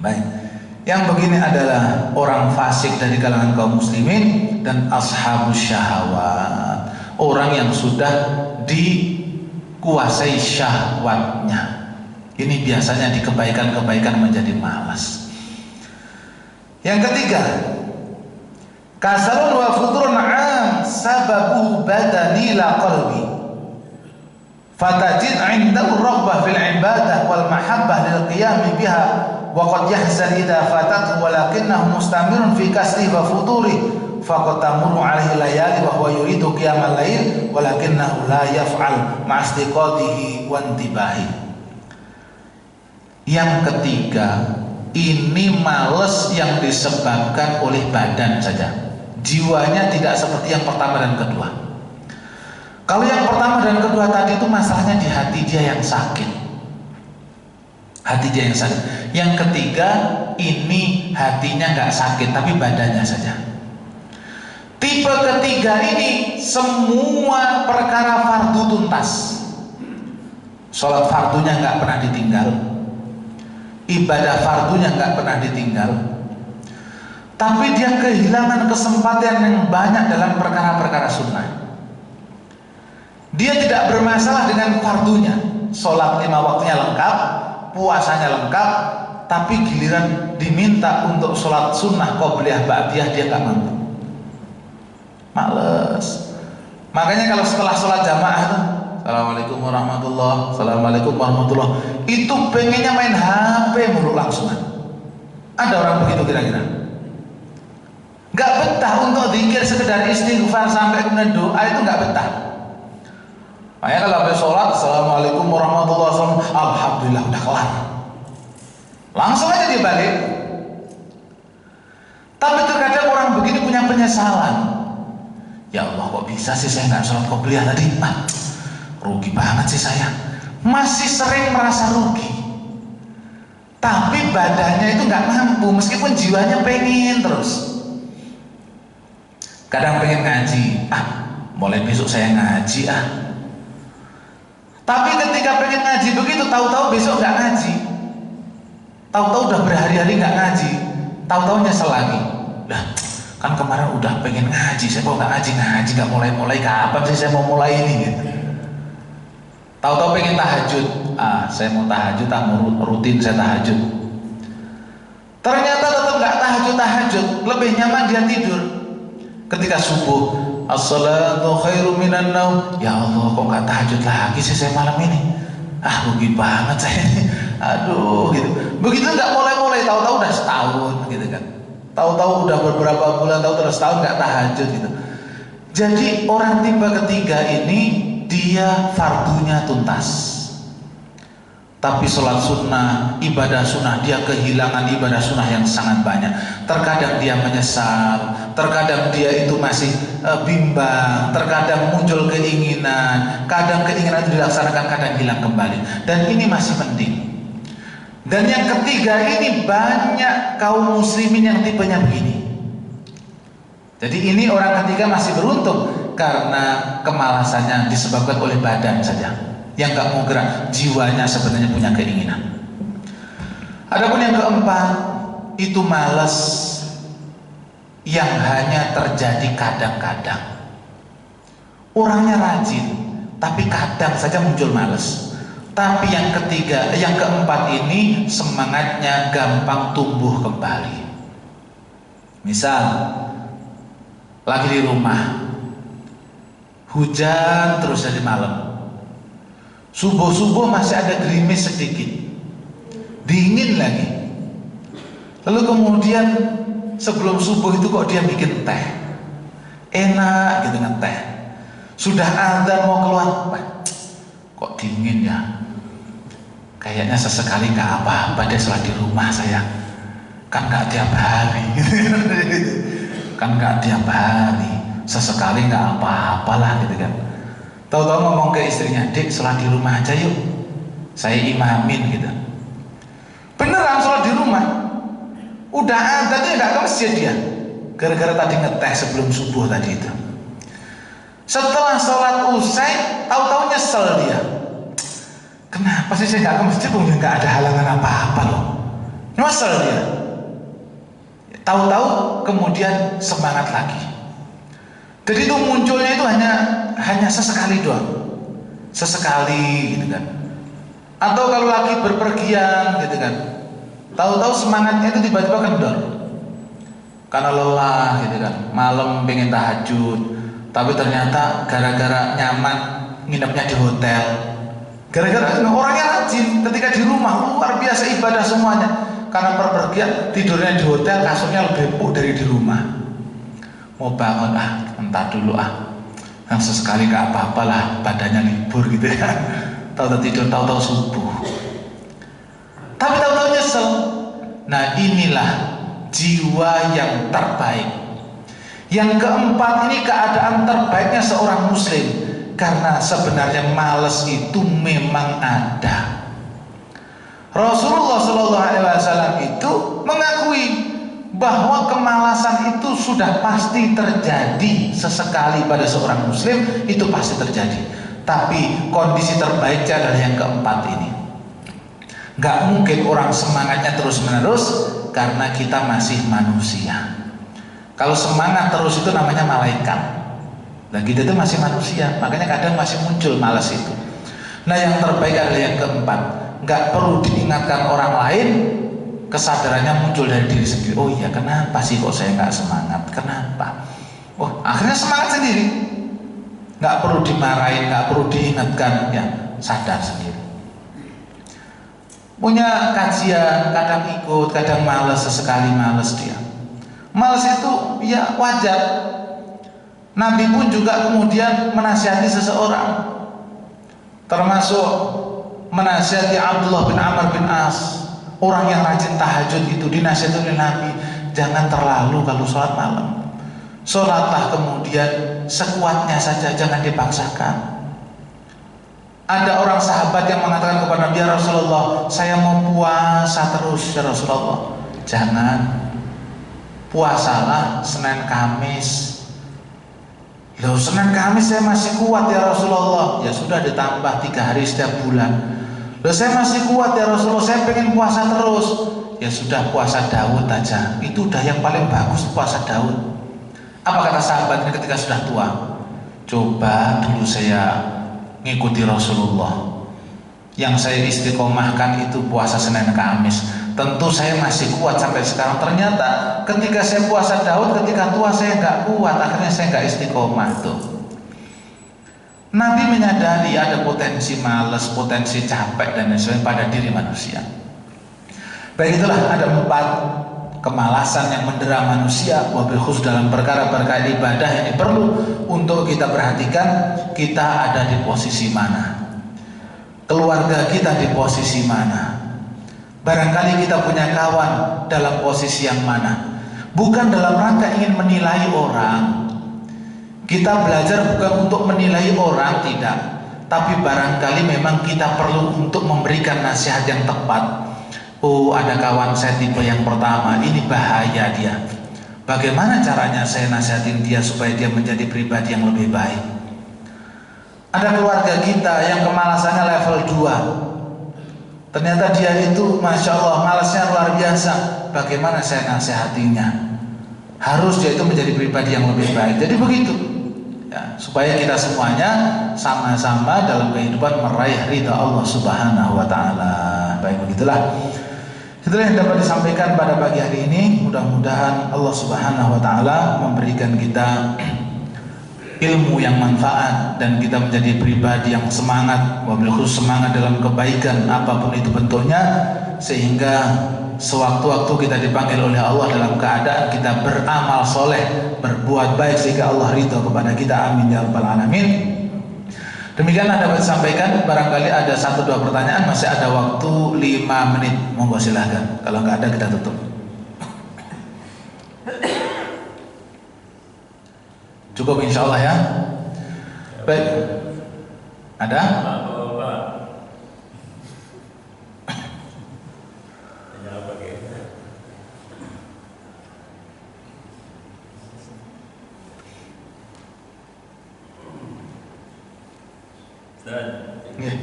baik. Yang begini adalah orang fasik dari kalangan kaum muslimin dan ashabus syahwat, orang yang sudah dikuasai syahwatnya. Ini biasanya di kebaikan-kebaikan menjadi malas. Yang ketiga, kasalun wa futurun am sababu badani la qalbi. Fatajid 'indahu raghbah fil ibadah wal mahabbah lil qiyam biha wa qad yahzan idza fatat walakinahu mustamirun fi kasri wa futuri faqad tamurru 'alaihi layali wa huwa yuridu qiyamal lail walakinahu la yaf'al ma'astiqadihi wa intibahi. Yang ketiga, ini males yang disebabkan oleh badan saja. Jiwanya tidak seperti yang pertama dan kedua. Kalau yang pertama dan kedua tadi itu masalahnya di hati dia yang sakit. Hati dia yang sakit. Yang ketiga, ini hatinya nggak sakit tapi badannya saja. Tipe ketiga ini semua perkara fardu tuntas. Sholat fardunya nggak pernah ditinggal, ibadah fardunya nggak pernah ditinggal, tapi dia kehilangan kesempatan yang banyak dalam perkara-perkara sunnah. Dia tidak bermasalah dengan fardunya, sholat 5 waktunya lengkap, puasanya lengkap, tapi giliran diminta untuk sholat sunnah qobliyah ba'diyah dia nggak mampu, males. Makanya kalau setelah sholat jamaah itu Assalamualaikum warahmatullahi, Assalamualaikum warahmatullahi, itu pengennya main HP mulu langsung. Ada orang begitu kira-kira? Gak betah untuk zikir sekedar istighfar sampai kemudian doa, itu gak betah. Makanya kalau habis sholat Assalamualaikum warahmatullahi wabarakatuh, alhamdulillah udah kelar, langsung aja dia balik. Tapi terkadang orang begini punya penyesalan. Ya Allah, kok bisa sih saya gak sholat qobliyah tadi? Rugi banget sih saya. Masih sering merasa rugi. tapi badannya itu nggak mampu, meskipun jiwanya pengen terus. Kadang pengen ngaji, mulai besok saya ngaji Tapi ketika pengen ngaji begitu, tahu-tahu besok nggak ngaji, tahu-tahu udah berhari-hari nggak ngaji, tahu-tahu nyesel lagi. Lah, kan kemarin udah pengen ngaji, saya kok nggak ngaji, nggak mulai, kapan sih saya mau mulai ini gitu. Tahu-tahu pengen tahajud, saya mau tahajud, mau rutin saya tahajud. Ternyata tetap nggak tahajud, lebih nyaman dia tidur. Ketika subuh, as-salatu khairu minan naum. Ya Allah, kok nggak tahajud lagi sih saya malam ini? Rugi banget saya ini. Aduh, gitu. Begitu nggak mulai, tahu-tahu udah setahun, gitu kan. Tahu-tahu udah beberapa bulan, tahu-tahu udah setahun nggak tahajud, gitu. Jadi orang tipe ketiga ini dia fardunya tuntas, tapi sholat sunnah, ibadah sunnah, dia kehilangan ibadah sunnah yang sangat banyak. Terkadang dia menyesal, terkadang dia itu masih bimbang, terkadang muncul keinginan, kadang keinginan itu dilaksanakan, kadang hilang kembali. Dan ini masih penting. Dan yang ketiga ini banyak kaum muslimin yang tipenya begini. Jadi ini orang ketiga masih beruntung karena kemalasannya disebabkan oleh badan saja, yang gak mau gerak, jiwanya sebenarnya punya keinginan. Adapun yang keempat itu malas yang hanya terjadi kadang-kadang. Orangnya rajin, tapi kadang saja muncul malas. Tapi yang ketiga, yang keempat ini semangatnya gampang tumbuh kembali. Misal lagi di rumah, hujan terus dari malam, subuh-subuh masih ada gerimis sedikit, dingin lagi. Lalu kemudian sebelum subuh itu kok dia bikin teh, enak gitu kan teh. Sudah azan mau keluar, kok dingin ya. Kayaknya sesekali nggak apa-apa deh sholat di rumah saya, kan nggak tiap hari, kan nggak tiap hari, sesekali nggak apa-apalah gitu kan. Tahu-tahu ngomong ke istrinya, "Dek, sholat di rumah aja yuk, saya imamin," gitu. Beneran sholat di rumah, udah azan dia nggak ke masjid dia, gara-gara tadi ngeteh sebelum subuh tadi itu. Setelah sholat usai, tahu-tahu nyesel dia. Kenapa sih saya nggak ke masjid? Nggak ada halangan apa-apa loh. Nyesel dia. Tahu-tahu kemudian semangat lagi. Jadi itu munculnya itu hanya sesekali doang, sesekali gitu kan. Atau kalau lagi berpergian gitu kan, tahu-tahu semangatnya itu tiba-tiba kendor karena lelah gitu kan. Malam pengen tahajud, tapi ternyata gara-gara nyaman nginepnya di hotel. Gara-gara orangnya rajin, ketika di rumah luar biasa ibadah semuanya. Karena perpergian tidurnya di hotel, kasurnya lebih empuk dari di rumah. Mau bangun entar dulu yang sesekali gak apa-apalah, badannya libur gitu ya. Tahu-tahu tidur, tahu-tahu subuh. Tapi tahu-tahu nyesel. Nah inilah jiwa yang terbaik. Yang keempat ini keadaan terbaiknya seorang muslim. Karena sebenarnya malas itu memang ada. Rasulullah SAW itu mengakui bahwa kemalasan itu sudah pasti terjadi sesekali pada seorang muslim, itu pasti terjadi. Tapi kondisi terbaiknya adalah yang keempat ini. Gak mungkin orang semangatnya terus-menerus karena kita masih manusia. Kalau semangat terus itu namanya malaikat. Nah kita itu masih manusia, makanya kadang masih muncul malas itu. Nah yang terbaik adalah yang keempat. Gak perlu diingatkan orang lain, kesadarannya muncul dari diri sendiri. Oh iya, kenapa sih kok saya gak semangat? Kenapa? Oh akhirnya semangat sendiri. Gak perlu dimarahin, gak perlu diingatkan, ya sadar sendiri. Punya kajian, kadang ikut, kadang males, sesekali males dia. Males itu ya wajar. Nabi pun juga kemudian menasihati seseorang, termasuk menasihati Abdullah bin Amr bin As, orang yang rajin tahajud itu dinasihati oleh Nabi, jangan terlalu kalau sholat malam. Sholatlah kemudian sekuatnya saja, jangan dipaksakan. Ada orang sahabat yang mengatakan kepada Nabi, ya Rasulullah, saya mau puasa terus ya Rasulullah. Jangan, puasalah Senin Kamis. Loh, Senin Kamis saya masih kuat ya Rasulullah. Ya sudah, ditambah 3 hari setiap bulan. Loh, saya masih kuat ya Rasulullah, saya pengen puasa terus. Ya sudah, puasa Daud aja, itu udah yang paling bagus, puasa Daud. Apa kata sahabat ini ketika sudah tua? Coba dulu saya ngikuti Rasulullah, yang saya istiqomahkan itu puasa Senin Kamis. Tentu saya masih kuat sampai sekarang. Ternyata ketika saya puasa Daud, ketika tua saya nggak kuat, akhirnya saya nggak istiqomah tuh. Nabi menyadari ada potensi malas, potensi capek dan lain sebagainya pada diri manusia. Baik, itulah ada 4 kemalasan yang mendera manusia, wabil khusus dalam perkara-perkara ibadah yang perlu untuk kita perhatikan. Kita ada di posisi mana? Keluarga kita di posisi mana? Barangkali kita punya kawan dalam posisi yang mana? Bukan dalam rangka ingin menilai orang. Kita belajar bukan untuk menilai orang, tidak. Tapi barangkali memang kita perlu untuk memberikan nasihat yang tepat. Oh, ada kawan saya tipe yang pertama, ini bahaya dia. Bagaimana caranya saya nasihatin dia supaya dia menjadi pribadi yang lebih baik? Ada keluarga kita yang kemalasannya level 2. Ternyata dia itu Masya Allah malasnya luar biasa. Bagaimana saya nasihatinya? Harus dia itu menjadi pribadi yang lebih baik. Jadi begitu ya, supaya kita semuanya sama-sama dalam kehidupan meraih ridha Allah Subhanahu wa ta'ala. Baik, begitulah. Itulah yang dapat disampaikan pada pagi hari ini. Mudah-mudahan Allah Subhanahu wa ta'ala memberikan kita ilmu yang manfaat dan kita menjadi pribadi yang semangat, wabil khusus semangat dalam kebaikan apapun itu bentuknya, sehingga sewaktu-waktu kita dipanggil oleh Allah dalam keadaan kita beramal soleh, berbuat baik sehingga Allah ridho kepada kita. Amin ya rabbal alamin. Demikianlah dapat disampaikan. Barangkali ada 1-2 pertanyaan, masih ada waktu 5 menit. Monggo silahkan. Kalau nggak ada kita tutup. Cukup insya Allah ya. Baik. Ada?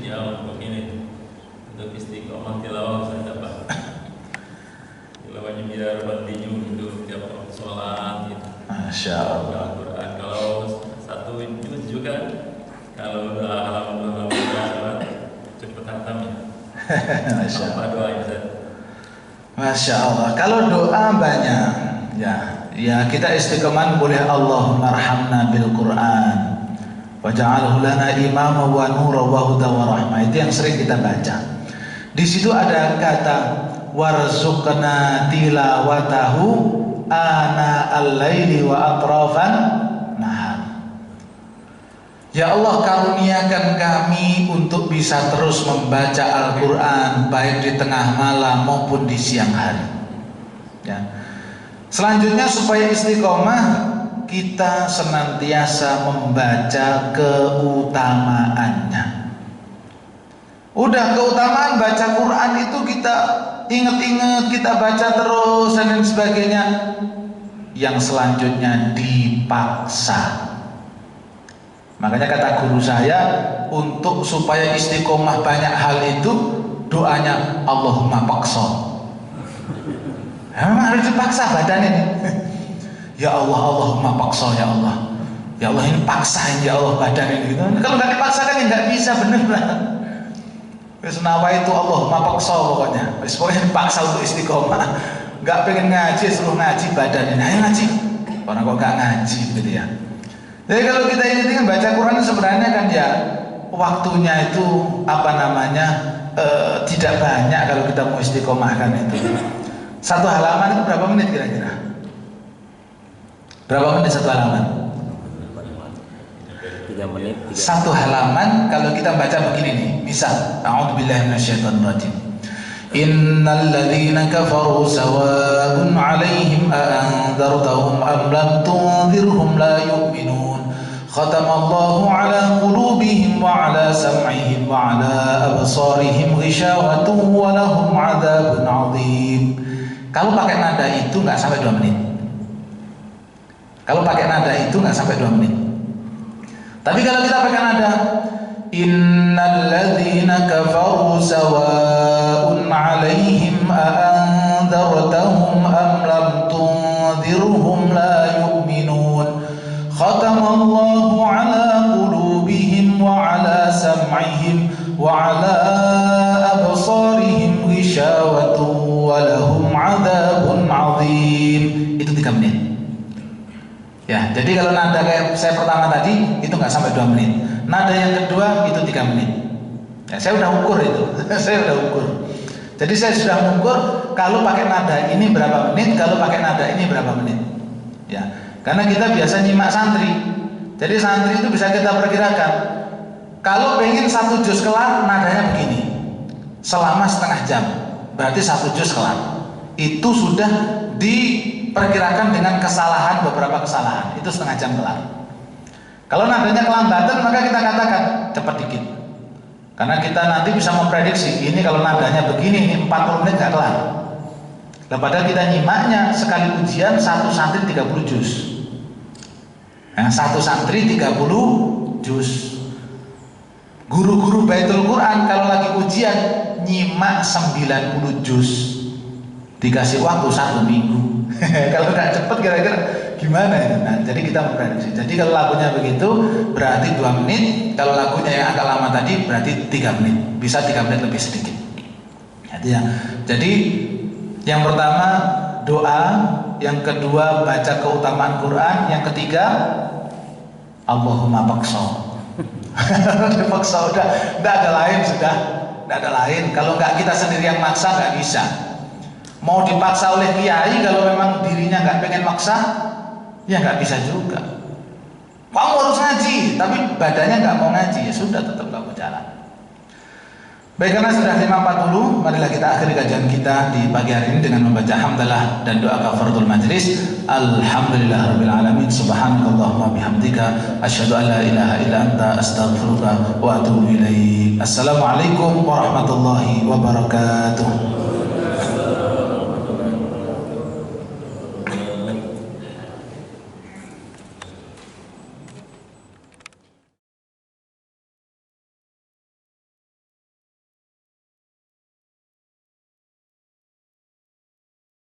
Ya, untuk ini, untuk istiqomah tilawah saya dapat. Tilawahnya biar continue itu tiap sholat gitu. Masya Allah. Al-Quran kalau satu itu juga kalau udah halaman sholat cepet hatam ya. Masya Allah. Apa doanya Ustaz? Masya Allah. Kalau doa banyak, ya kita istiqomah boleh. Allahumma arhamna bil Quran waj'alhu lana imama wa nura wa huda wa rahmah. Itu yang sering kita baca. Di situ ada kata warzuqna tilawatahu ana al-laili wa atrafan nahar. Ya Allah, karuniakan kami untuk bisa terus membaca Al-Quran baik di tengah malam maupun di siang hari ya. Selanjutnya supaya istiqomah, kita senantiasa membaca keutamaannya. Udah keutamaan baca Quran itu kita ingat-ingat, kita baca terus dan lain sebagainya. Yang selanjutnya dipaksa. Makanya kata guru saya, untuk supaya istiqomah banyak hal itu, doanya Allahumma paksa. Memang harus dipaksa badan ini. Ya Allah, Allahumma paksa ya Allah. Ya Allah, ini paksain ya Allah badan ini gitu. Kalau nggak dipaksakan ya nggak bisa, bener lah. Wis nawa itu Allahumma paksa pokoknya. Wis pokoknya dipaksa untuk istiqomah. Nggak pengen ngaji, suruh ngaji badan ini. Ayo ngaji. Orang kok nggak ngaji gitu ya. Jadi kalau kita ini baca Quran sebenarnya kan ya waktunya itu tidak banyak kalau kita mau istiqomahkan itu. 1 halaman itu berapa menit kira-kira? Berapa menit 1 halaman? 3 menit. 1 halaman kalau kita baca begini nih. Misal, a'udzubillahi minasyaitonirrajim. Innal ladzina kafaru sawa'un 'alaihim a anzartahum am lam tunzirhum la yu'minun. khatamallahu ala qulubihim wa ala sam'ihim wa ala absarihim ghishawatun wa lahum 'adzabun 'adzim. Kalau pakai nada itu nggak sampai 2 menit. Kalau pakai nada itu nggak sampai 2 menit. Tapi kalau kita pakai nada innal ladzina kafaru sawa'un 'alaihim a anzartahum am lam tunzirhum la yu'minun. Khatamallahu 'ala qulubihim wa 'ala sam'ihim wa 'ala absarihim ghishawatun wa lahum 'adzabun 'adzim. Itu 3 menit. Ya, jadi kalau nada kayak saya pertama tadi itu nggak sampai 2 menit. Nada yang kedua itu 3 menit. Ya, saya udah ukur itu. Saya udah ukur. Jadi saya sudah mengukur kalau pakai nada ini berapa menit, kalau pakai nada ini berapa menit. Ya, karena kita biasa nyimak santri. Jadi santri itu bisa kita perkirakan. Kalau pengen 1 juz kelar, nadanya begini. Selama setengah jam, berarti 1 juz kelar. Itu sudah diperkirakan dengan kesalahan, beberapa kesalahan. Itu setengah jam kelar. Kalau nadanya kelambatan, maka kita katakan cepat dikit. Karena kita nanti bisa memprediksi, ini kalau nadanya begini, ini 40 menit gak kelar. Padahal kita nyimaknya sekali ujian 1 santri 30 juz. Nah, 1 santri 30 juz. Guru-guru Baitul Quran kalau lagi ujian nyimak 90 juz. Dikasih waktu 1 minggu. Kalau nggak cepet kira-kira gimana itu? Nah, jadi kita memprediksi. Jadi kalau lagunya begitu berarti 2 menit. Kalau lagunya yang agak lama tadi berarti 3 menit. Bisa 3 menit lebih sedikit. Jadi yang pertama doa, yang kedua baca keutamaan Quran, yang ketiga Allahumma paksa. Paksa udah, nggak ada lain sudah, nggak ada lain. Kalau nggak kita sendiri yang maksa nggak bisa. Mau dipaksa oleh kiai kalau memang dirinya nggak pengen maksa, ya nggak bisa juga. Kamu harus ngaji, tapi badannya nggak mau ngaji, ya sudah tetap kamu jalan. Baik, karena sudah 5.40, marilah kita akhiri kajian kita di pagi hari ini dengan membaca hamdalah dan doa kafaratul majlis. Alhamdulillahirabbil alamin, subhanakallahumma bihamdika asyhadu an la ilaha illa anta astaghfiruka wa atubu ilaik. Assalamualaikum warahmatullahi wabarakatuh.